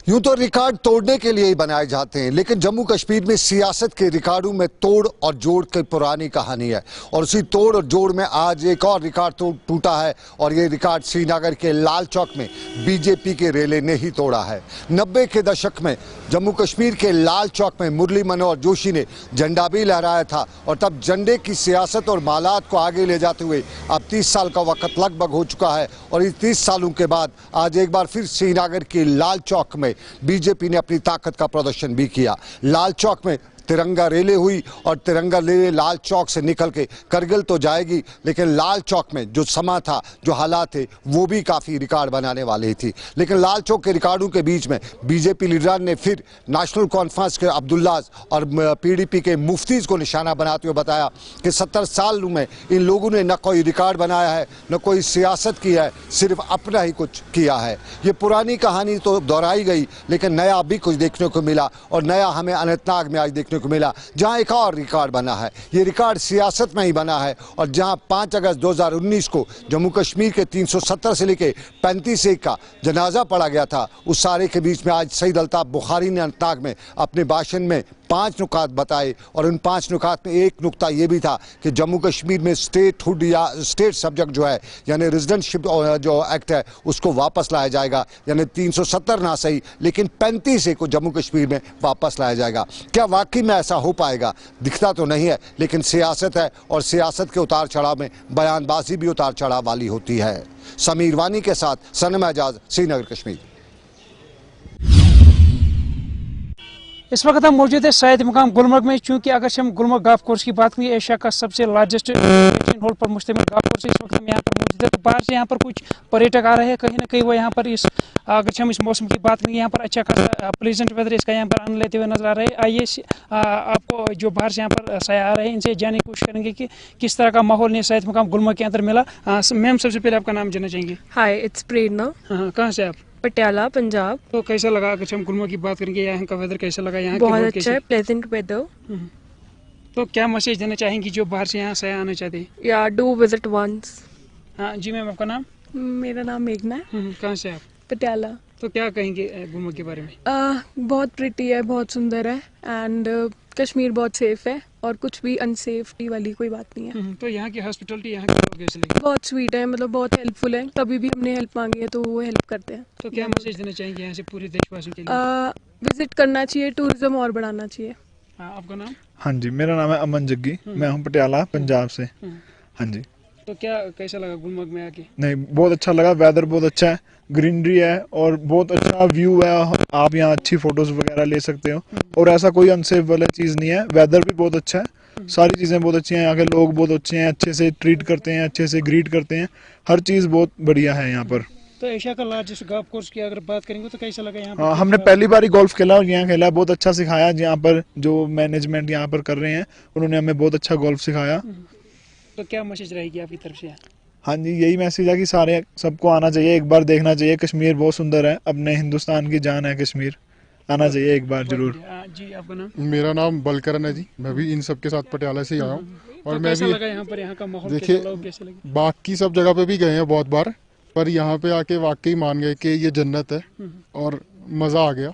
यूं तो रिकॉर्ड तोड़ने के लिए ही बनाए जाते हैं, लेकिन जम्मू कश्मीर में सियासत के रिकॉर्डों में तोड़ और जोड़ की पुरानी कहानी है। और उसी तोड़ और जोड़ में आज एक और रिकॉर्ड टूटा है, और ये रिकॉर्ड श्रीनगर के लाल चौक में बीजेपी के रेले ने ही तोड़ा है। 90 के दशक में जम्मू कश्मीर के लाल चौक में मुरली मनोहर जोशी ने झंडा भी लहराया था, और तब झंडे की सियासत और मालात को आगे ले जाते हुए अब 30 साल का वक्त लगभग हो चुका है। और इस 30 सालों के बाद आज एक बार फिर श्रीनगर के लाल चौक में बीजेपी ने अपनी ताकत का प्रदर्शन भी किया। लाल चौक में तिरंगा रैली हुई, और तिरंगा रैली लाल चौक से निकल के करगिल तो जाएगी, लेकिन लाल चौक में जो समा था, जो हालात थे, वो भी काफ़ी रिकॉर्ड बनाने वाली थी। लेकिन लाल चौक के रिकॉर्डों के बीच में बीजेपी लीडर ने फिर नेशनल कॉन्फ्रेंस के अब्दुल्ला और पीडीपी के मुफ्तीज़ को निशाना बनाते हुए बताया कि 70 साल में इन लोगों ने न कोई रिकॉर्ड बनाया है, न कोई सियासत की है, सिर्फ अपना ही कुछ किया है। ये पुरानी कहानी तो दोहराई गई, लेकिन नया भी कुछ देखने को मिला, और नया हमें अनंतनाग में आज देखने को मिला, जहां एक और रिकॉर्ड बना है। ये रिकॉर्ड सियासत में ही बना है, और जहां 5 अगस्त 2019 को जम्मू कश्मीर के 370 से लेकर 35 एक का जनाजा पड़ा गया था, उस सारे के बीच में आज सईद अल्ताफ बुखारी ने अनंतनाग में अपने भाषण में 5 नुकात बताए, और उन 5 नुकात में एक नुकता ये भी था कि जम्मू कश्मीर में स्टेटहुड या स्टेट सब्जेक्ट जो है, यानी रेजिडेंटशिप जो एक्ट है, उसको वापस लाया जाएगा। यानी 370 ना सही, लेकिन 35 को जम्मू कश्मीर में वापस लाया जाएगा। क्या वाकई में ऐसा हो पाएगा? दिखता तो नहीं है, लेकिन सियासत है, और सियासत के उतार चढ़ाव में बयानबाजी भी उतार चढ़ाव वाली होती है। समीर वानी के साथ सनम एजाज, श्रीनगर कश्मीर। इस वक्त हम मौजूद है शायद मुकाम गुलमर्ग में। चूंकि अगर हम गुलमर्ग गोल्फ कोर्स की बात करें, एशिया का सबसे लार्जेस्ट होल पर मुश्तमिल गोल्फ कोर्स, इस वक्त हम यहाँ पर मौजूद है। तो बाहर से यहाँ पर कुछ पर्यटक आ रहे हैं, कहीं ना कहीं वो यहाँ पर अगर हम इस मौसम की बात करें, यहाँ पर अच्छा खासा प्लेजेंट वेदर इसका यहाँ पर आनंद लेते हुए नजर आ रहे हैं। आइए आपको जो बाहर से यहाँ पर साया आ रहे हैं, इनसे जानने की कोशिश करेंगे कि किस तरह का माहौल ने शायद मुकाम गुलमर्ग के अंदर मिला। मैम, सबसे पहले आपका नाम जानना चाहेंगे? हाय, इट्स प्रेरणा। हाँ, कहाँ से आप? पटियाला, पंजाब। तो कैसा लगा? अगर हम गुलमर्ग की बात करेंगे, यहाँ का वेदर कैसा लगा? यहाँ बहुत अच्छा है, प्लेजेंट वेदर। तो क्या मैसेज देना चाहेंगी जो बाहर से यहाँ से आना चाहते हैं? या डू विजिट वंस। हाँ जी मैम, आपका नाम? मेरा नाम मेघना है। कहाँ से आप? पटियाला। तो क्या कहेंगे गुलमर्ग के बारे में? बहुत प्रिटी है, बहुत सुंदर है, एंड कश्मीर बहुत सेफ है, और कुछ भी अनसेफ्टी वाली कोई बात नहीं है। तो यहाँ की हॉस्पिटलिटी, यहाँ के लोग कैसे लगे? बहुत स्वीट है, मतलब बहुत हेल्पफुल है। कभी भी हमने हेल्प मांगी है तो वो हेल्प करते हैं। तो क्या मैसेज देना चाहेंगे यहाँ से पूरे देशवासियों के लिए? विजिट करना चाहिए, टूरिज्म और बढ़ाना चाहिए। आपका नाम? हाँ जी, मेरा नाम है अमन जग्गी, मैं हूँ पटियाला, पंजाब से। हाँ जी। तो क्या कैसा लगा गुलमर्ग में आके? नहीं, बहुत अच्छा लगा, वेदर बहुत अच्छा है, ग्रीनरी है, और बहुत अच्छा व्यू है। आप यहाँ अच्छी फोटोज वगैरह ले सकते हो, और ऐसा कोई अनसेफ वाला चीज़ नहीं है। वेदर भी बहुत अच्छा है, सारी चीज़ें बहुत अच्छी हैं, यहाँ के लोग बहुत अच्छे हैं, अच्छे से ट्रीट करते हैं, अच्छे से ग्रीट करते हैं, हर चीज़ बहुत बढ़िया है यहाँ पर। तो एशिया का लार्जेस्ट गोल्फ कोर्स की अगर बात करेंगे तो कैसा लगा यहाँ पर? हाँ, हमने पहली बार ही गोल्फ खेला, और यहाँ खेला, बहुत अच्छा सिखाया। यहाँ पर जो मैनेजमेंट यहाँ पर कर रहे हैं, उन्होंने हमें बहुत अच्छा गोल्फ सिखाया। तो क्या मैसेज रहेगी आपकी तरफ से? हाँ जी, यही मैसेज है कि सारे सबको आना चाहिए, एक बार देखना चाहिए। कश्मीर बहुत सुंदर है, अपने हिंदुस्तान की जान है कश्मीर, आना चाहिए एक बार जरूर। जी, आपका नाम? मेरा नाम बलकरण है जी, मैं भी इन सब के साथ पटियाला से ही आया हूँ। और मैं भी लगा यहाँ पर, यहाँ का माहौल देखिए, कैसे लगे? बाकी सब जगह पे भी गए हैं बहुत बार, पर यहाँ पे आके वाकई मान गए कि ये जन्नत है, और मज़ा आ गया।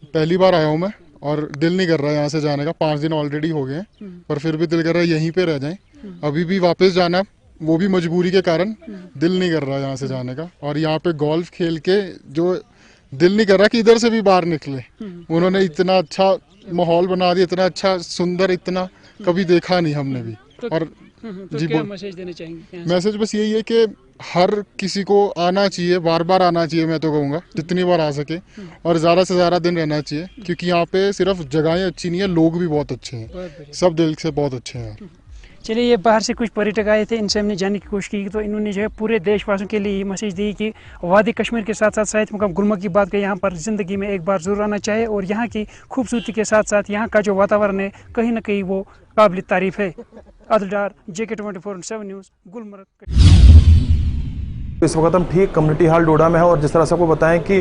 पहली बार आया हूँ मैं, और दिल नहीं कर रहा यहाँ से जाने का। 5 दिन ऑलरेडी हो गए हैं, पर फिर भी दिल कर रहा है यहीं पे रह जाएं। अभी भी वापस जाना है, वो भी मजबूरी के कारण दिल नहीं कर रहा यहाँ से जाने का। और यहाँ पे गोल्फ खेल के जो दिल नहीं कर रहा कि इधर से भी बाहर निकले। उन्होंने इतना अच्छा माहौल बना दिया, इतना अच्छा सुंदर, इतना कभी देखा नहीं हमने भी। और तो जी, क्या मैसेज देना चाहेंगे? मैसेज बस यही है कि हर किसी को आना चाहिए, बार बार आना चाहिए, मैं तो कहूँगा जितनी बार आ सके, और ज़्यादा से ज़्यादा दिन रहना चाहिए, क्योंकि यहाँ पे सिर्फ जगहें अच्छी नहीं है, लोग भी बहुत अच्छे हैं, सब दिल से बहुत अच्छे हैं। चलिए, ये बाहर से कुछ पर्यटक आए थे, इनसे हमने जानने की कोशिश की, तो इन्होंने जो है पूरे देशवासियों के लिए मैसेज दी कि वादी कश्मीर के साथ साथ शायद मुकाम गुलमर्ग की बात करें, यहाँ पर ज़िंदगी में एक बार ज़रूर आना चाहिए, और यहाँ की खूबसूरती के साथ साथ यहाँ का जो वातावरण है, कहीं ना कहीं वो काबिल तारीफ है। आदिल डार, JK24/7 न्यूज़, गुलमर्ग। इस वक्त हम ठीक कम्युनिटी हॉल डोडा में है, और जिस तरह सबको बताएं कि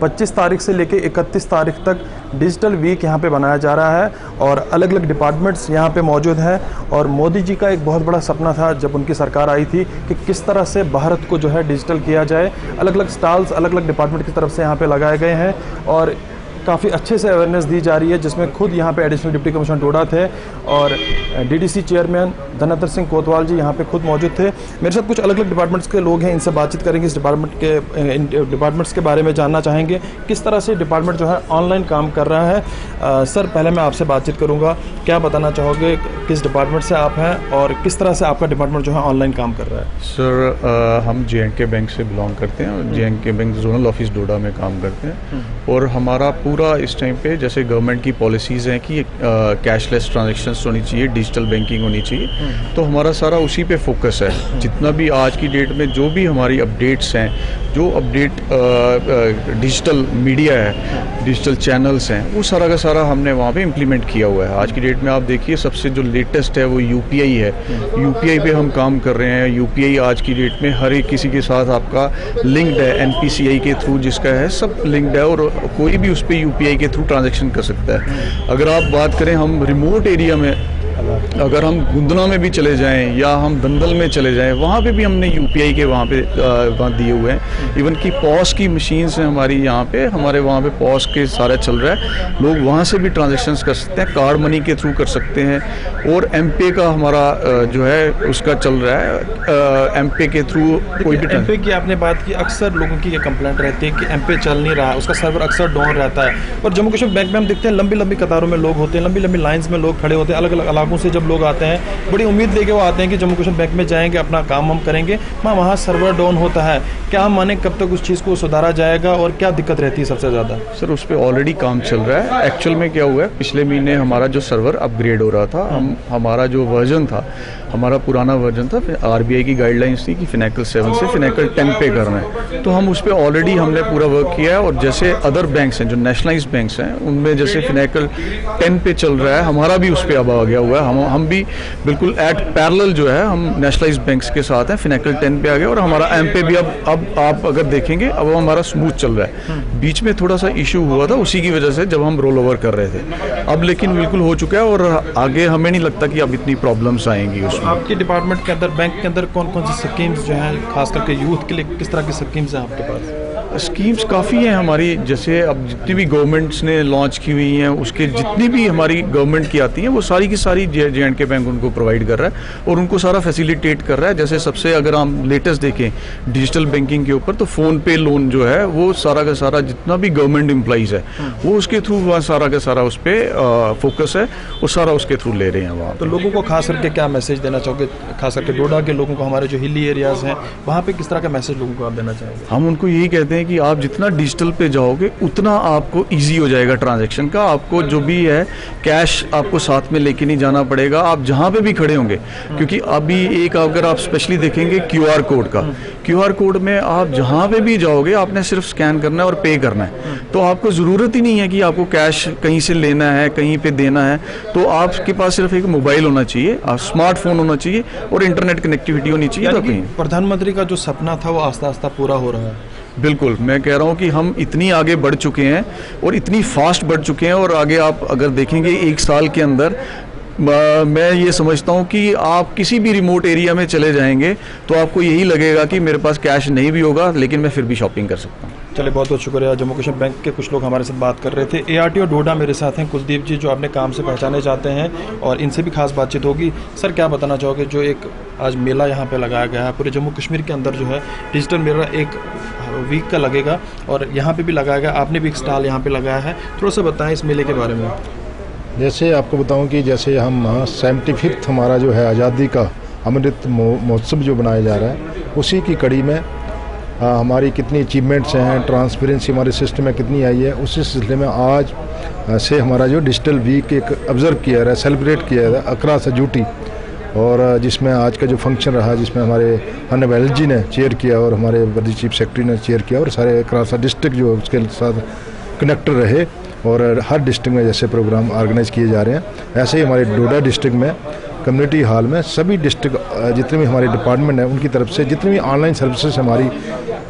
25 तारीख से लेकर 31 तारीख तक डिजिटल वीक यहाँ पे बनाया जा रहा है और अलग अलग डिपार्टमेंट्स यहाँ पे मौजूद हैं। और मोदी जी का एक बहुत बड़ा सपना था जब उनकी सरकार आई थी कि किस तरह से भारत को जो है डिजिटल किया जाए। अलग अलग स्टॉल्स अलग अलग डिपार्टमेंट की तरफ से यहाँ पे लगाए गए हैं और काफ़ी अच्छे से अवेयरनेस दी जा रही है, जिसमें खुद यहाँ पे एडिशनल डिप्टी कमिश्नर डोडा थे और डीडीसी चेयरमैन धनेन्द्र सिंह कोतवाल जी यहाँ पे खुद मौजूद थे। मेरे साथ कुछ अलग अलग डिपार्टमेंट्स के लोग हैं, इनसे बातचीत करेंगे, इस डिपार्टमेंट्स के बारे में जानना चाहेंगे किस तरह से डिपार्टमेंट जो है ऑनलाइन काम कर रहा है। सर, पहले मैं आपसे बातचीत करूँगा, क्या बताना चाहोगे किस डिपार्टमेंट से आप हैं और किस तरह से आपका डिपार्टमेंट जो है ऑनलाइन काम कर रहा है? सर, हम JNK बैंक से बिलोंग करते हैं और JNK बैंक जोनल ऑफिस डोडा में काम करते हैं और हमारा पूरा इस टाइम पे जैसे गवर्नमेंट की पॉलिसीज़ हैं कि कैशलेस ट्रांजैक्शंस होनी चाहिए, डिजिटल बैंकिंग होनी चाहिए, तो हमारा सारा उसी पे फोकस है। जितना भी आज की डेट में जो भी हमारी अपडेट्स हैं, जो अपडेट डिजिटल मीडिया है, डिजिटल चैनल्स हैं, वो सारा का सारा हमने वहाँ पे इम्प्लीमेंट किया हुआ है। आज की डेट में आप देखिए सबसे जो लेटेस्ट है वो UPI है। UPI पे हम काम कर रहे हैं। UPI आज की डेट में हर एक किसी के साथ आपका लिंक्ड है, NPCI के थ्रू जिसका है सब लिंक्ड है और कोई भी उस पर UPI के थ्रू ट्रांजैक्शन कर सकता है। अगर आप बात करें हम रिमोट एरिया में, अगर हम गुंदना में भी चले जाएं या हम दंदल में चले जाएं, वहाँ पे भी हमने UPI के वहाँ दिए हुए हैं। इवन कि POS की मशीन्स हैं हमारी यहाँ पे, हमारे वहाँ पे POS के सारा चल रहा है, लोग वहाँ से भी ट्रांजैक्शंस कर सकते हैं, कार्ड मनी के थ्रू कर सकते हैं। और M-Pay का हमारा जो है उसका चल रहा है, M-Pay के थ्रू कोई भी M-Pay की आपने बात की, अक्सर लोगों की ये कंप्लेंट रहती है कि M-Pay चल नहीं रहा है, उसका सर्वर अक्सर डाउन रहता है। और जम्मू कश्मीर बैंक में हम देखते हैं लंबी लंबी कतारों में लोग होते हैं, लंबी लंबी लाइन्स में लोग खड़े होते हैं। अलग अलग इलाकों से जब लोग आते हैं बड़ी उम्मीद लेके वो आते हैं कि जम्मू कश्मीर बैंक में जाएंगे, अपना काम हम करेंगे, वहाँ सर्वर डाउन होता है। क्या हम माने कब तक उस चीज़ को सुधारा जाएगा और क्या दिक्कत रहती है सबसे ज़्यादा? सर, उस पर ऑलरेडी काम चल रहा है। एक्चुअल में क्या हुआ है, पिछले महीने हमारा जो सर्वर अपग्रेड हो रहा था, हमारा जो वर्जन था, हमारा पुराना वर्जन था, RBI की गाइडलाइंस थी कि फिनेकल 7 से फिनेकल 10 पे करना है, तो हम उस पर ऑलरेडी हमने पूरा वर्क किया है। और जैसे अदर बैंक्स हैं जो नेशनलाइज्ड बैंक्स हैं उनमें जैसे फिनेकल 10 पे चल रहा है, हमारा भी उस पर अब आ गया हुआ है। हम भी बिल्कुल एट पैरेलल जो है हम नेशनलाइज्ड बैंक्स के साथ हैं, फिनेकल 10 पे आ गया और हमारा M-Pay भी अब आप अगर देखेंगे अब हमारा स्मूथ चल रहा है। बीच में थोड़ा सा इशू हुआ था उसी की वजह से जब हम रोल ओवर कर रहे थे, अब लेकिन बिल्कुल हो चुका है और आगे हमें नहीं लगता कि अब इतनी प्रॉब्लम्स आएंगी उसमें। आपके डिपार्टमेंट के अंदर, बैंक के अंदर कौन कौन सी स्कीम्स जो हैं खास करके यूथ के लिए, किस तरह की स्कीम्स हैं आपके पास? स्कीम्स काफ़ी हैं हमारी, जैसे अब जितनी भी गवर्नमेंट्स ने लॉन्च की हुई हैं उसके जितनी भी हमारी गवर्नमेंट की आती हैं वो सारी की सारी JNK बैंक उनको प्रोवाइड कर रहा है और उनको सारा फैसिलिटेट कर रहा है। जैसे सबसे अगर हम लेटेस्ट देखें डिजिटल बैंकिंग के ऊपर, तो फ़ोन पे लोन जो है वो सारा का सारा जितना भी गवर्नमेंट एम्प्लॉइज़ है वो उसके थ्रू वहाँ सारा का सारा उस पर फोकस है, वो सारा उसके थ्रू ले रहे हैं वहाँ। तो लोगों को खास करके क्या मैसेज देना चाहोगे, खास करके डोडा के लोगों को, हमारे जो हिली एरियाज़ हैं वहाँ पर किस तरह का मैसेज लोगों को आप देना चाहेंगे? हम उनको यही कहते हैं कि आप जितना डिजिटल पे जाओगे उतना आपको इजी हो जाएगा ट्रांजैक्शन का। आपको जो भी है कैश आपको साथ में लेके नहीं जाना पड़ेगा, आप जहाँ पे भी खड़े होंगे, क्योंकि अभी एक अगर आप स्पेशली देखेंगे QR कोड का, QR कोड में आप जहाँ पे भी जाओगे आपने सिर्फ स्कैन करना है और पे करना है, तो आपको ज़रूरत ही नहीं है कि आपको कैश कहीं से लेना है, कहीं पे देना है। तो आपके पास सिर्फ एक मोबाइल होना चाहिए, स्मार्टफोन होना चाहिए और इंटरनेट कनेक्टिविटी होनी चाहिए। तो कहीं प्रधानमंत्री का जो सपना था वो आस्ता आस्ता पूरा हो रहा है। बिल्कुल, मैं कह रहा हूँ कि हम इतनी आगे बढ़ चुके हैं और इतनी फास्ट बढ़ चुके हैं और आगे आप अगर देखेंगे 1 साल के अंदर मैं ये समझता हूँ कि आप किसी भी रिमोट एरिया में चले जाएंगे तो आपको यही लगेगा कि मेरे पास कैश नहीं भी होगा लेकिन मैं फिर भी शॉपिंग कर सकता हूँ। चलिए, बहुत बहुत शुक्रिया। जम्मू कश्मीर बैंक के कुछ लोग हमारे साथ बात कर रहे थे। ARTO डोडा मेरे साथ हैं कुलदीप जी, जो अपने काम से पहचाने जाते हैं और इनसे भी खास बातचीत होगी। सर, क्या बताना चाहोगे, जो एक आज मेला यहाँ पे लगाया गया है पूरे जम्मू कश्मीर के अंदर, जो है डिजिटल मेला एक वीक का लगेगा और यहाँ पे भी लगाया गया, आपने भी एक स्टॉल यहाँ पे लगाया है, थोड़ा सा बताएं इस मेले के बारे में। जैसे आपको बताऊं कि जैसे हम 75th हमारा जो है आज़ादी का अमृत महोत्सव जो बनाया जा रहा है, उसी की कड़ी में हमारी कितनी अचीवमेंट्स हैं, ट्रांसपेरेंसी हमारे सिस्टम में कितनी आई है, उसी सिलसिले में आज से हमारा जो डिजिटल वीक एक ऑब्ज़र्व किया रहा है, सेलिब्रेट किया रहा है अकरा से जूटी, और जिसमें आज का जो फंक्शन रहा जिसमें हमारे हनवैल जी ने चेयर किया और हमारे वर्दी चीफ सेक्रेटरी ने चेयर किया और सारे अकरा डिस्ट्रिक्ट जो उसके साथ कनेक्टर रहे और हर डिस्ट्रिक्ट में जैसे प्रोग्राम ऑर्गेनाइज़ किए जा रहे हैं, ऐसे ही हमारे डोडा डिस्ट्रिक्ट में कम्युनिटी हॉल में सभी डिस्ट्रिक्ट जितने भी हमारे डिपार्टमेंट हैं उनकी तरफ से जितनी भी ऑनलाइन सर्विसेज हमारी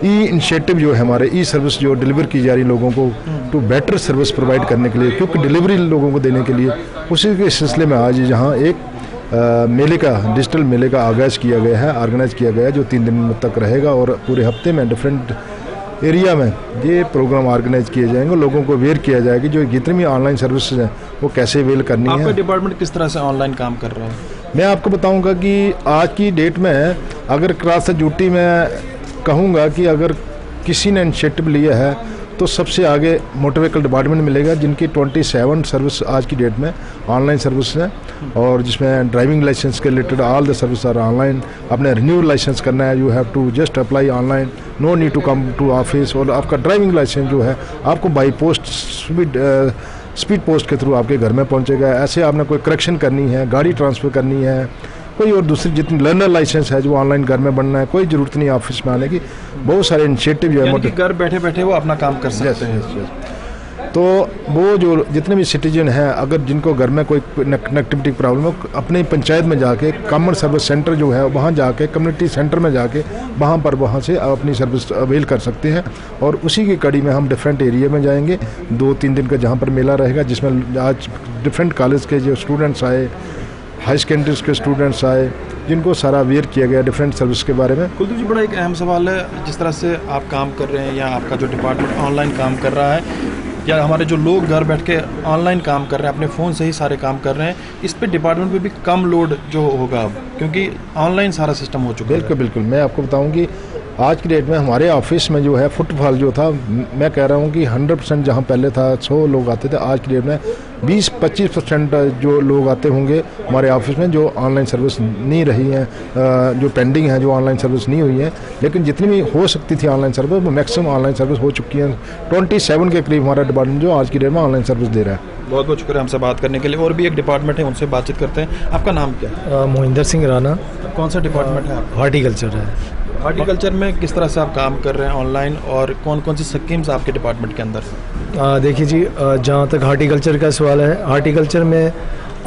ई इनिशिएटिव जो है हमारे ई सर्विस जो डिलीवर की जा रही लोगों को टू बेटर सर्विस प्रोवाइड करने के लिए, क्योंकि डिलीवरी लोगों को देने के लिए, उसी के सिलसिले में आज यहाँ एक मेले का डिजिटल मेले का आगाज़ किया गया है, ऑर्गेनाइज किया गया है, जो 3 दिन तक रहेगा और पूरे हफ्ते में डिफरेंट एरिया में ये प्रोग्राम ऑर्गेनाइज किए जाएंगे। लोगों को अवेयर किया जाएगा कि जो जितनी भी ऑनलाइन सर्विसेज हैं वो कैसे अवेल करनी है। आपका डिपार्टमेंट किस तरह से ऑनलाइन काम कर रहा है? मैं आपको बताऊंगा कि आज की डेट में अगर क्रॉस ड्यूटी में कहूँगा कि अगर किसी ने इनिशिएटिव लिया है तो सबसे आगे मोटर व्हीकल डिपार्टमेंट मिलेगा, जिनकी 27 सर्विस आज की डेट में ऑनलाइन सर्विस है, और जिसमें ड्राइविंग लाइसेंस के related all the service are online. आपने रिन्यूअल लाइसेंस करना है, you have to just apply online, no need to come to office. और आपका ड्राइविंग लाइसेंस जो है आपको बाई पोस्ट स्पीड पोस्ट के थ्रू आपके घर में पहुंचेगा। ऐसे आपने कोई करेक्शन करनी है, गाड़ी ट्रांसफ़र करनी है, कोई और दूसरी जितनी लर्नर लाइसेंस है जो ऑनलाइन घर में बनना है, कोई ज़रूरत नहीं ऑफिस में आने की। बहुत सारे इनिशिएटिव जो है घर बैठे बैठे वो अपना काम कर सकते हैं। तो वो जो जितने भी सिटीजन हैं अगर जिनको घर में कोई कनेक्टिविटी प्रॉब्लम हो, अपनी पंचायत में जाके कॉमन सर्विस सेंटर जो है वहाँ जाके कम्युनिटी सेंटर में जाके वहाँ से अपनी सर्विस अवेल कर सकते हैं। और उसी की कड़ी में हम डिफरेंट एरिया में जाएंगे 2-3 दिन का जहाँ पर मेला रहेगा, जिसमें आज डिफरेंट कॉलेज के जो स्टूडेंट्स आए, हाई सेकेंडरीज के स्टूडेंट्स आए, जिनको सारा अवेयर किया गया डिफरेंट सर्विस के बारे में। कुलदीप जी, बड़ा एक अहम सवाल है, जिस तरह से आप काम कर रहे हैं या आपका जो डिपार्टमेंट ऑनलाइन काम कर रहा है, या हमारे जो लोग घर बैठ के ऑनलाइन काम कर रहे हैं, अपने फ़ोन से ही सारे काम कर रहे हैं, इस पे डिपार्टमेंट पे भी कम लोड जो होगा अब, क्योंकि ऑनलाइन सारा सिस्टम हो चुका है। बिल्कुल बिल्कुल, मैं आपको बताऊं कि आज की डेट में हमारे ऑफिस में जो है फुटफॉल जो था, मैं कह रहा हूं कि 100% जहां पहले था 100 लोग आते थे, आज की डेट में 20-25% जो लोग आते होंगे हमारे ऑफिस में जो ऑनलाइन सर्विस नहीं रही हैं, जो पेंडिंग है, जो ऑनलाइन सर्विस नहीं हुई है। लेकिन जितनी भी हो सकती थी ऑनलाइन सर्विस वो मैक्सिमम ऑनलाइन सर्विस हो चुकी है। 27 के करीब हमारा डिपार्टमेंट जो आज की डेट में ऑनलाइन सर्विस दे रहा है। बहुत बहुत शुक्रिया हमसे बात करने के लिए। और भी एक डिपार्टमेंट है, उनसे बातचीत करते हैं। आपका नाम क्या है? मोहिंदर सिंह राणा। कौन सा डिपार्टमेंट है आपका? हॉर्टिकल्चर है। हॉर्टिकल्चर में किस तरह से आप काम कर रहे हैं ऑनलाइन, और कौन कौन सी स्कीम्स आपके डिपार्टमेंट के अंदर है? देखिए जी, जहाँ तक हॉर्टिकल्चर का सवाल है, हॉर्टिकल्चर में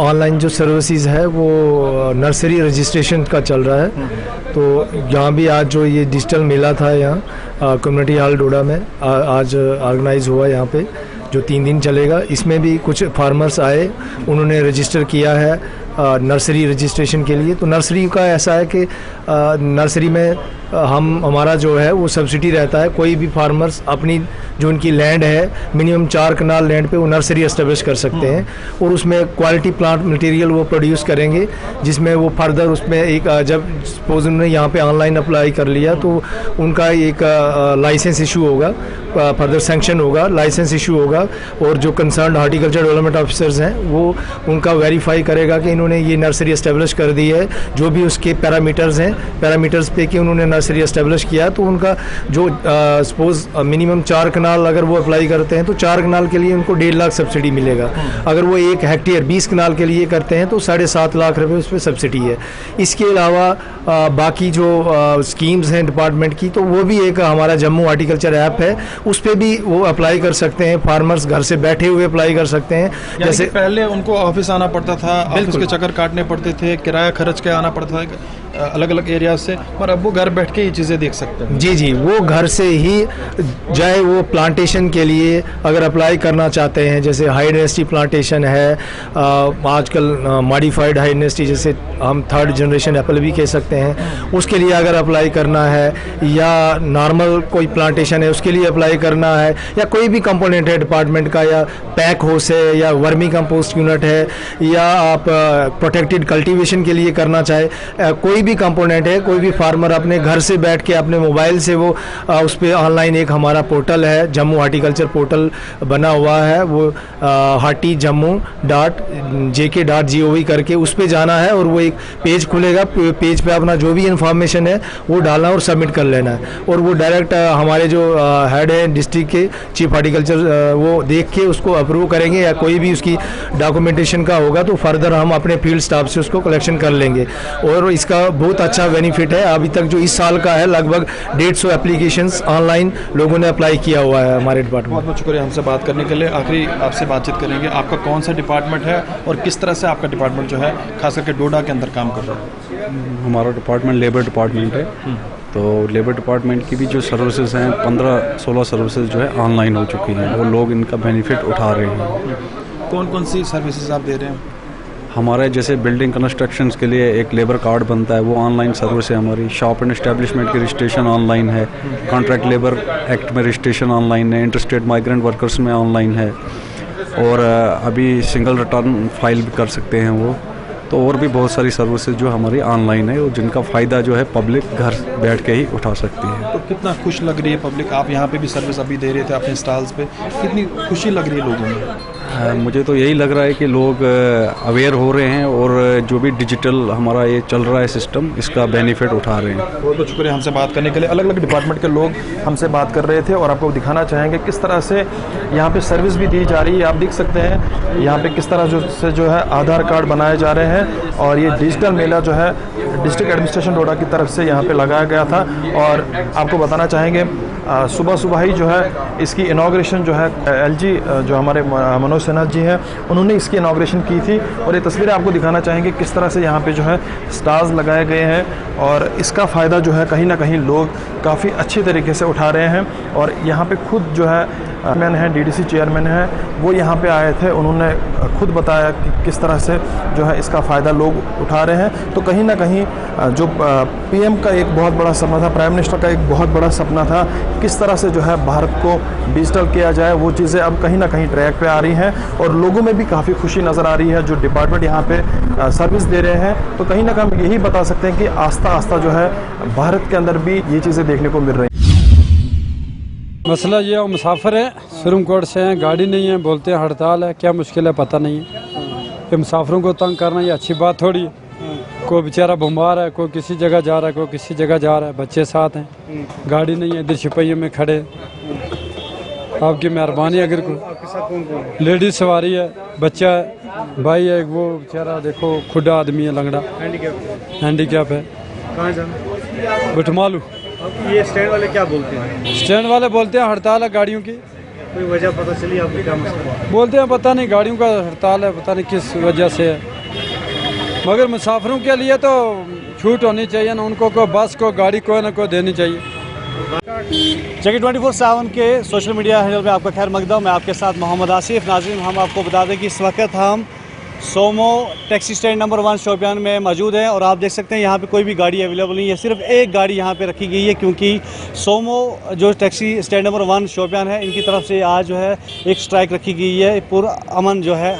ऑनलाइन जो सर्विसेज है वो नर्सरी रजिस्ट्रेशन का चल रहा है। तो यहाँ भी आज जो ये डिजिटल मेला था यहाँ कम्युनिटी हॉल डोडा में आज ऑर्गेनाइज हुआ यहाँ पे, जो 3 दिन चलेगा। इसमें भी कुछ फार्मर्स आए, उन्होंने रजिस्टर किया है नर्सरी रजिस्ट्रेशन के लिए। तो नर्सरी का ऐसा है कि नर्सरी में हमारा जो है वो सब्सिडी रहता है। कोई भी फार्मर्स अपनी जो उनकी लैंड है, मिनिमम 4 कनाल लैंड पे वो नर्सरी एस्टेब्लिश कर सकते हैं, और उसमें क्वालिटी प्लांट मटेरियल वो प्रोड्यूस करेंगे, जिसमें वो फर्दर उसमें एक जब सपोज उन्होंने यहाँ पे ऑनलाइन अप्लाई कर लिया तो उनका एक लाइसेंस इशू होगा, फर्दर सैंक्शन होगा, लाइसेंस इशू होगा, और जो कंसर्न हॉर्टिकल्चर डेवलपमेंट ऑफिसर्स हैं वो उनका वेरीफाई करेगा कि इन्होंने ये नर्सरी एस्टेब्लिश कर दी है। जो भी उसके पैरामीटर्स हैं, पैरामीटर्स पे कि उन्होंने नर्सरी एस्टेब्लिश किया, तो उनका जो सपोज मिनिमम 4 कनाल अगर वो अप्लाई करते हैं तो 4 कनाल के लिए उनको 1.5 लाख सब्सिडी मिलेगा। अगर वो 1 हेक्टेयर 20 कनाल के लिए करते हैं तो 7.5 लाख रुपए उस पर सब्सिडी है। इसके अलावा बाकी जो स्कीम्स हैं डिपार्टमेंट की, तो वो भी एक हमारा जम्मू हॉर्टिकल्चर ऐप है, उस पर भी वो अप्लाई कर सकते हैं। फार्मर्स घर से बैठे हुए अप्लाई कर सकते हैं। जैसे पहले उनको ऑफिस आना पड़ता था, ऑफिस के चक्कर काटने पड़ते थे, किराया खर्च के आना पड़ता था अलग अलग एरियाज से, पर अब वो घर बैठ के ये चीज़ें देख सकते हैं। जी जी, वो घर से ही, चाहे वो प्लांटेशन के लिए अगर अप्लाई करना चाहते हैं, जैसे हाई डेंसिटी प्लांटेशन है, आजकल मॉडिफाइड हाई डेंसिटी जैसे हम 3rd जनरेशन एप्पल भी कह सकते हैं, उसके लिए अगर अप्लाई करना है, या नॉर्मल कोई प्लांटेशन है उसके लिए अप्लाई करना है, या कोई भी कंपोनेंट है डिपार्टमेंट का, या पैक हाउस है, या वर्मी कंपोस्ट यूनिट है, या आप प्रोटेक्टेड कल्टीवेशन के लिए करना चाहे, कोई भी कंपोनेंट है, कोई भी फार्मर अपने घर से बैठ के अपने मोबाइल से वो उस पर ऑनलाइन एक हमारा पोर्टल है, जम्मू हॉर्टिकल्चर पोर्टल बना हुआ है, वो hartijammu.jk.gov करके उस पर जाना है, और वो एक पेज खुलेगा, पेज पे अपना जो भी इंफॉर्मेशन है वो डालना और सबमिट कर लेना है, और वो डायरेक्ट हमारे जो हेड है डिस्ट्रिक्ट के चीफ हॉर्टिकल्चर वो देख के उसको अप्रूव करेंगे, या कोई भी उसकी डॉक्यूमेंटेशन का होगा तो फर्दर हम अपने फील्ड स्टाफ से उसको कलेक्शन कर लेंगे। और इसका बहुत अच्छा बेनिफिट है। अभी तक जो इस साल का है लगभग 150 एप्लीकेशंस ऑनलाइन लोगों ने अप्लाई किया हुआ हुआ है हमारे बहुत डिपार्टमेंट। बहुत शुक्रिया हमसे बात करने के लिए। आखिरी आपसे बातचीत करेंगे, आपका कौन सा डिपार्टमेंट है और किस तरह से आपका डिपार्टमेंट जो है खास करके डोडा के अंदर काम कर रहा है? हमारा डिपार्टमेंट लेबर डिपार्टमेंट है। तो लेबर डिपार्टमेंट की भी जो सर्विसेज हैं 15-16 सर्विसेज जो है ऑनलाइन हो चुकी हैं, वो लोग इनका बेनिफिट उठा रहे हैं। कौन कौन सी सर्विसेज आप दे रहे हैं? हमारे जैसे बिल्डिंग कंस्ट्रक्शंस के लिए एक लेबर कार्ड बनता है, वो ऑनलाइन सर्विस है हमारी। शॉप एंड एस्टेब्लिशमेंट की रजिस्ट्रेशन ऑनलाइन है। कॉन्ट्रैक्ट लेबर एक्ट में रजिस्ट्रेशन ऑनलाइन है। इंटरस्टेट माइग्रेंट वर्कर्स में ऑनलाइन है। और अभी सिंगल रिटर्न फाइल भी कर सकते हैं वो। तो और भी बहुत सारी सर्विसेज जो हमारी ऑनलाइन है और जिनका फ़ायदा जो है पब्लिक घर बैठ के ही उठा सकती है। तो कितना खुश लग रही है पब्लिक? आप यहाँ पे भी सर्विस अभी दे रहे थे अपने स्टॉल्स पे, कितनी खुशी लग रही है लोगों में? मुझे तो यही लग रहा है कि लोग अवेयर हो रहे हैं और जो भी डिजिटल हमारा ये चल रहा है सिस्टम, इसका बेनिफिट उठा रहे हैं। बहुत बहुत शुक्रिया हमसे बात करने के लिए। अलग अलग डिपार्टमेंट के लोग हमसे बात कर रहे थे और आपको दिखाना चाहेंगे किस तरह से यहाँ पे सर्विस भी दी जा रही है। आप देख सकते हैं यहाँ पे किस तरह से जो है आधार कार्ड बनाए जा रहे हैं और ये डिजिटल मेला जो है डिस्ट्रिक्ट एडमिनिस्ट्रेशन डोडा की तरफ से यहाँ पे लगाया गया था। और आपको बताना चाहेंगे सुबह सुबह ही जो है इसकी इनॉग्रेशन जो है एलजी जो हमारे मनोज सिन्हा जी हैं उन्होंने इसकी इनॉग्रेशन की थी। और ये तस्वीरें आपको दिखाना चाहेंगे किस तरह से यहाँ पे जो है स्टार्स लगाए गए हैं और इसका फ़ायदा जो है कहीं ना कहीं लोग काफ़ी अच्छे तरीके से उठा रहे हैं। और यहाँ पे खुद जो है चेयरमैन हैं, डीडीसी चेयरमैन हैं, वो यहाँ पे आए थे। उन्होंने खुद बताया कि किस तरह से जो है इसका फ़ायदा लोग उठा रहे हैं। तो कहीं ना कहीं जो पीएम का एक बहुत बड़ा सपना था, प्राइम मिनिस्टर का एक बहुत बड़ा सपना था, किस तरह से जो है भारत को डिजिटल किया जाए, वो चीज़ें अब कहीं ना कहीं ट्रैक पे आ रही हैं और लोगों में भी काफ़ी खुशी नज़र आ रही है जो डिपार्टमेंट यहाँ पे सर्विस दे रहे हैं। तो कहीं ना कहीं हम यही बता सकते हैं कि आस्ता आस्ता जो है भारत के अंदर भी ये चीज़ें देखने को मिल रही हैं। मसला ये है, मुसाफिर हैं, सुरमकोट से हैं, गाड़ी नहीं है, बोलते हैं हड़ताल है। क्या मुश्किल है पता नहीं है। ये मुसाफिरों को तंग करना ये अच्छी बात थोड़ी है। कोई बेचारा बीमार है, कोई किसी जगह जा रहा है, कोई किसी जगह जा रहा है, बच्चे साथ हैं, गाड़ी नहीं है, इधर सिपाहियों में खड़े। आपकी मेहरबानी। अगर कोई लेडीज सवारी है, बच्चा है, भाई है, वो बेचारा देखो खुदा आदमी है, लंगड़ा हैंडीकैप है। कहाँ जाना? बटमालू। ये स्टैंड वाले क्या बोलते हैं? स्टैंड वाले बोलते हैं हड़ताल है गाड़ियों की। कोई वजह पता चली आपको? क्या मसला? बोलते हैं पता नहीं, गाड़ियों का हड़ताल है, पता नहीं किस वजह से है। मगर मुसाफिरों के लिए तो छूट होनी चाहिए ना, उनको को बस को गाड़ी कोई ना कोई देनी चाहिए। जगह 24/7 के सोशल मीडिया हैंडल में आपका खैर मकदम। मैं आपके साथ मोहम्मद आसिफ। नाज़रीन, हम आपको बता दें कि इस वक्त हम सोमो टैक्सी स्टैंड नंबर 1 शोपियान में मौजूद हैं और आप देख सकते हैं यहाँ पे कोई भी गाड़ी अवेलेबल नहीं है। सिर्फ एक गाड़ी यहाँ पे रखी गई है क्योंकि सोमो जो टैक्सी स्टैंड नंबर 1 शोपियान है, इनकी तरफ से आज जो है एक स्ट्राइक रखी गई है, पूरा अमन जो है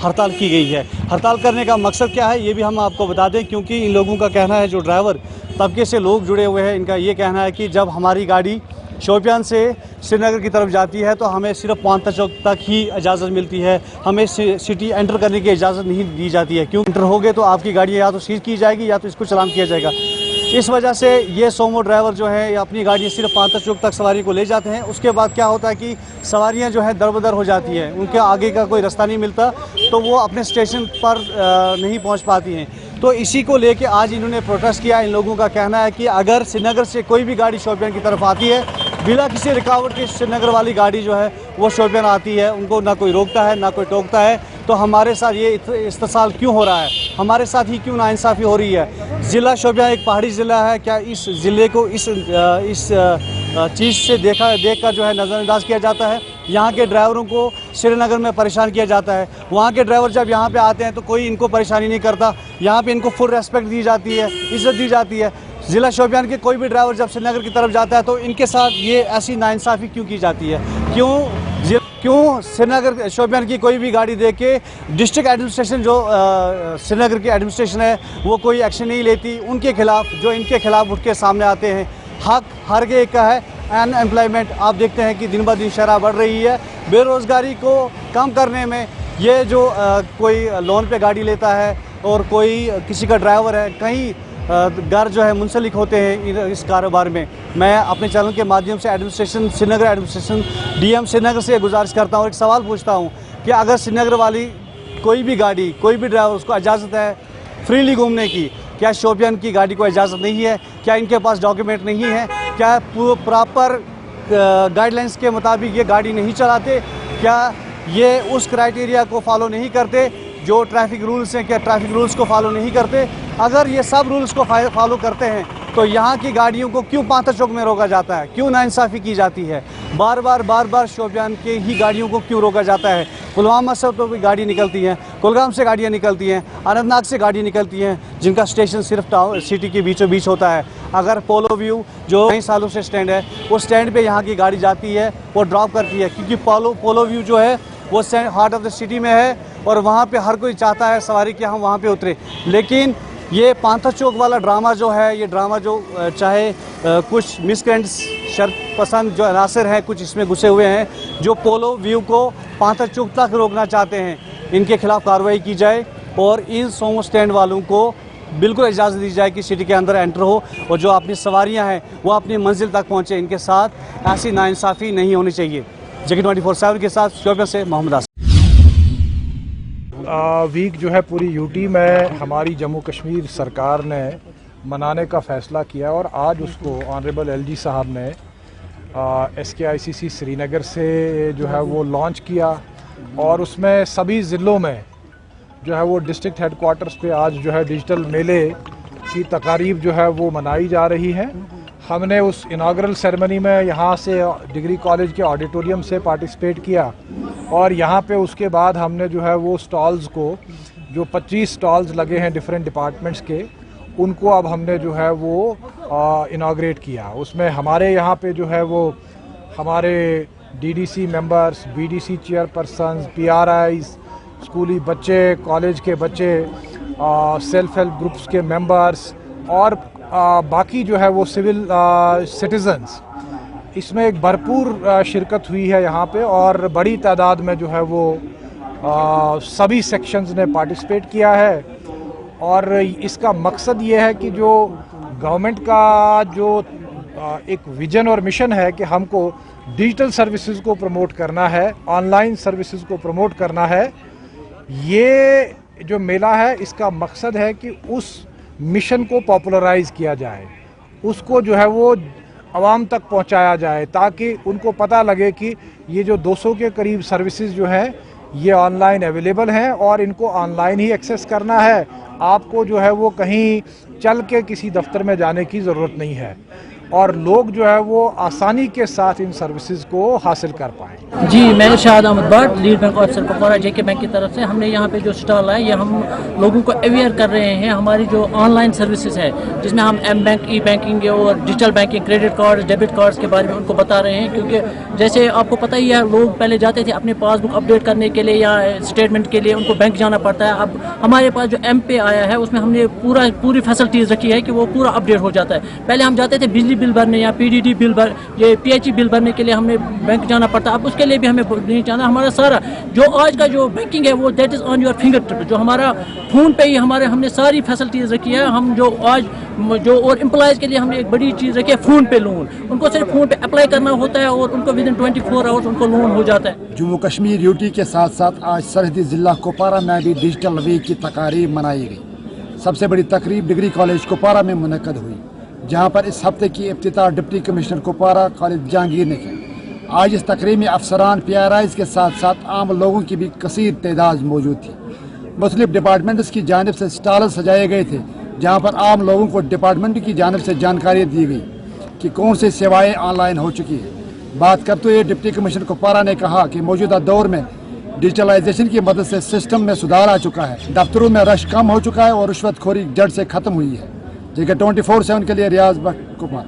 हड़ताल की गई है। हड़ताल करने का मकसद क्या है ये भी हम आपको बता दें, क्योंकि इन लोगों का कहना है, जो ड्राइवर तबके से लोग जुड़े हुए हैं, इनका ये कहना है कि जब हमारी गाड़ी शोपियान से श्रीनगर की तरफ जाती है तो हमें सिर्फ पांता चौक तक ही इजाज़त मिलती है, हमें सिटी एंटर करने की इजाज़त नहीं दी जाती है। क्यों? एंटर हो गए तो आपकी गाड़ी या तो सीज की जाएगी या तो इसको चलान किया जाएगा। इस वजह से ये सोमो ड्राइवर जो है अपनी गाड़ी सिर्फ पांता चौक तक सवारी को ले जाते हैं। उसके बाद क्या होता है कि सवारियां जो है दरबदर हो जाती हैं, उनके आगे का कोई रास्ता नहीं मिलता, तो वो अपने स्टेशन पर नहीं पहुंच पाती हैं। तो इसी को लेके आज इन्होंने प्रोटेस्ट किया। इन लोगों का कहना है कि अगर श्रीनगर से कोई भी गाड़ी शोपियान की तरफ आती है, बिना किसी रुकावट के श्रीनगर वाली गाड़ी जो है वो शोपियान आती है, उनको ना कोई रोकता है ना कोई टोकता है, तो हमारे साथ ये इस्तेसाल क्यों हो रहा है, हमारे साथ ही क्यों नाइंसाफ़ी हो रही है। ज़िला शोपियान एक पहाड़ी ज़िला है, क्या इस ज़िले को इस चीज़ से देख कर जो है नज़रअंदाज किया जाता है। यहाँ के ड्राइवरों को श्रीनगर में परेशान किया जाता है, वहाँ के ड्राइवर जब यहाँ पे आते हैं तो कोई इनको परेशानी नहीं करता, यहाँ पे इनको फुल रेस्पेक्ट दी जाती है, इज़्ज़त दी जाती है। ज़िला शोपियान के कोई भी ड्राइवर जब श्रीनगर की तरफ जाता है तो इनके साथ ये ऐसी नाइंसाफ़ी क्यों की जाती है? क्यों श्रीनगर शोपियान की कोई भी गाड़ी देख के डिस्ट्रिक्ट एडमिनिस्ट्रेशन जो श्रीनगर की एडमिनिस्ट्रेशन है वो कोई एक्शन नहीं लेती उनके खिलाफ, जो इनके खिलाफ उठ के सामने आते हैं। हक हर एक का है। अनएम्प्लॉयमेंट आप देखते हैं कि दिन ब दिन शरह बढ़ रही है। बेरोज़गारी को कम करने में ये जो कोई लोन पे गाड़ी लेता है और कोई किसी का ड्राइवर है, कहीं घर जो है मुंसलिक होते हैं इस कारोबार में। मैं अपने चैनल के माध्यम से administration Srinagar administration DM Srinagar से गुजारिश करता हूँ, एक सवाल पूछता हूँ कि अगर श्रीनगर वाली कोई भी गाड़ी, कोई भी ड्राइवर, उसको इजाज़त है फ्रीली घूमने की, क्या शोपियान की गाड़ी को इजाज़त नहीं है? क्या इनके पास डॉक्यूमेंट नहीं है? क्या प्रॉपर गाइडलाइंस के मुताबिक ये गाड़ी नहीं चलाते? क्या ये उस क्राइटेरिया को फॉलो नहीं करते जो ट्रैफिक रूल्स हैं? क्या ट्रैफिक रूल्स को फॉलो नहीं करते? अगर ये सब रूल्स को फॉलो करते हैं तो यहाँ की गाड़ियों को क्यों पांथा चौक में रोका जाता है? क्यों नाइंसाफ़ी की जाती है? बार बार शोपियान के ही गाड़ियों को क्यों रोका जाता है? पुलवामा से तो भी गाड़ी निकलती हैं, कुलगाम से गाड़ियाँ निकलती हैं, अनंतनाग से गाड़ी निकलती हैं, जिनका स्टेशन सिर्फ टाउन सिटी के बीचों बीच होता है। अगर पोलो व्यू जो कई सालों से स्टैंड है, उस स्टैंड पे यहाँ की गाड़ी जाती है, वो ड्रॉप करती है, क्योंकि पोलो व्यू जो है वो हार्ट ऑफ द सिटी में है और वहाँ पे हर कोई चाहता है सवारी कि हम वहाँ पे उतरे। लेकिन ये पांथा चौक वाला ड्रामा जो है, ये ड्रामा जो चाहे कुछ मिसक्रेंट्स शर्त पसंद जो अनासर हैं कुछ इसमें घुसे हुए हैं, जो पोलो व्यू को पांथा चौक तक रोकना चाहते हैं, इनके खिलाफ कार्रवाई की जाए और इन सोमो स्टैंड वालों को बिल्कुल इजाज़त दी जाए कि सिटी के अंदर एंटर हो और जो अपनी सवारियां हैं वो अपनी मंजिल तक पहुंचे। इनके साथ ऐसी नाइंसाफ़ी नहीं होनी चाहिए। जगह 24/7 के साथ शोपियां से मोहम्मद आसिफ। वीक जो है पूरी यूटी में हमारी जम्मू कश्मीर सरकार ने मनाने का फ़ैसला किया और आज उसको ऑनरेबल एलजी साहब ने SKICC श्रीनगर से जो है वो लॉन्च किया और उसमें सभी ज़िलों में जो है वो डिस्ट्रिक्ट हेडक्वार्टर्स पे आज जो है डिजिटल मेले की तकारीब जो है वो मनाई जा रही है। हमने उस इनाग्रल सेरेमनी में यहाँ से डिग्री कॉलेज के ऑडिटोरियम से पार्टिसिपेट किया और यहाँ पे उसके बाद हमने जो है वो स्टॉल्स को जो 25 स्टॉल्स लगे हैं डिफरेंट डिपार्टमेंट्स के, उनको अब हमने जो है वो इनाग्रेट किया। उसमें हमारे यहाँ पे जो है वो हमारे DDC members, BDC chairpersons, PRIs, स्कूली बच्चे, कॉलेज के बच्चे, सेल्फ हेल्प ग्रुप्स के मेंबर्स और बाकी जो है वो सिविल सिटीजन्स, इसमें एक भरपूर शिरकत हुई है यहाँ पे और बड़ी तादाद में जो है वो सभी सेक्शंस ने पार्टिसिपेट किया है। और इसका मकसद ये है कि जो गवर्नमेंट का जो एक विजन और मिशन है कि हमको डिजिटल सर्विसेज को प्रमोट करना है, ऑनलाइन सर्विसेज को प्रमोट करना है, ये जो मेला है इसका मकसद है कि उस मिशन को पॉपुलराइज किया जाए, उसको जो है वो आवाम तक पहुंचाया जाए ताकि उनको पता लगे कि ये जो 200 के करीब सर्विसेज जो हैं ये ऑनलाइन अवेलेबल हैं और इनको ऑनलाइन ही एक्सेस करना है। आपको जो है वो कहीं चल के किसी दफ्तर में जाने की ज़रूरत नहीं है और लोग जो है वो आसानी के साथ इन सर्विसेज को हासिल कर पाएँ। जी, मैं Shahid Ahmad Bhat, lead bank officer Kupwara JK bank की तरफ से हमने यहाँ पे जो स्टॉल है ये हम लोगों को अवेयर कर रहे हैं हमारी जो ऑनलाइन सर्विसेज है, जिसमें हम M बैंक, ई बैंकिंग और digital banking, credit card, debit cards के बारे में उनको बता रहे हैं। क्योंकि जैसे आपको पता ही है लोग पहले जाते थे अपने पासबुक अपडेट करने के लिए या स्टेटमेंट के लिए उनको बैंक जाना पड़ता है। अब हमारे पास जो M-Pay आया है उसमें हमने पूरी फैसिलिटीज़ रखी है कि वो पूरा अपडेट हो जाता है। पहले हम जाते थे बिजली बिल भरने या PDD बिल ये PHE बिल भरने के लिए हमें बैंक जाना पड़ता। अब उसके लिए भी हमें नहीं जाना, हमारा सारा जो आज का जो बैंकिंग है वो that is on your finger tip. जो हमारा फ़ोन पे ही हमने सारी फैसिलिटीज़ रखी है। हम जो आज जो और एम्प्लॉयज़ के लिए हमने एक बड़ी चीज़ रखी है फ़ोन पे लोन, उनको सिर्फ फ़ोन पे अप्लाई करना होता है और उनको विदिन 24 आवर्स उनको लोन हो जाता है। जम्मू कश्मीर यूटी के साथ साथ आज सरहदी ज़िला कुपवारा में भी डिजिटल वीक की तकारीब मनाई गई। सबसे बड़ी तकरीब डिग्री कॉलेज कुपवारा में मुनक़द हुई, जहाँ पर इस हफ्ते की इफ्तिताह डिप्टी कमिश्नर कुपवारा खालिद जहांगीर ने की। आज इस तकरीब में अफसरान, PRIs के साथ साथ आम लोगों की भी कसीर तादाद मौजूद थी। मुख्तलिफ डिपार्टमेंट्स की जानिब से स्टॉल सजाए गए थे, जहाँ पर आम लोगों को डिपार्टमेंट की जानिब से जानकारी दी गई कि कौन सी सेवाएँ ऑनलाइन हो चुकी है। बात करते हुए डिप्टी कमिश्नर कुपवारा ने कहा कि मौजूदा दौर में डिजिटलाइजेशन की मदद से सिस्टम में सुधार आ चुका है, दफ्तरों में रश कम हो चुका है और रिश्वतखोरी जड़ से ख़त्म हुई है। जगह 24/7 के लिए रियाज कुमार।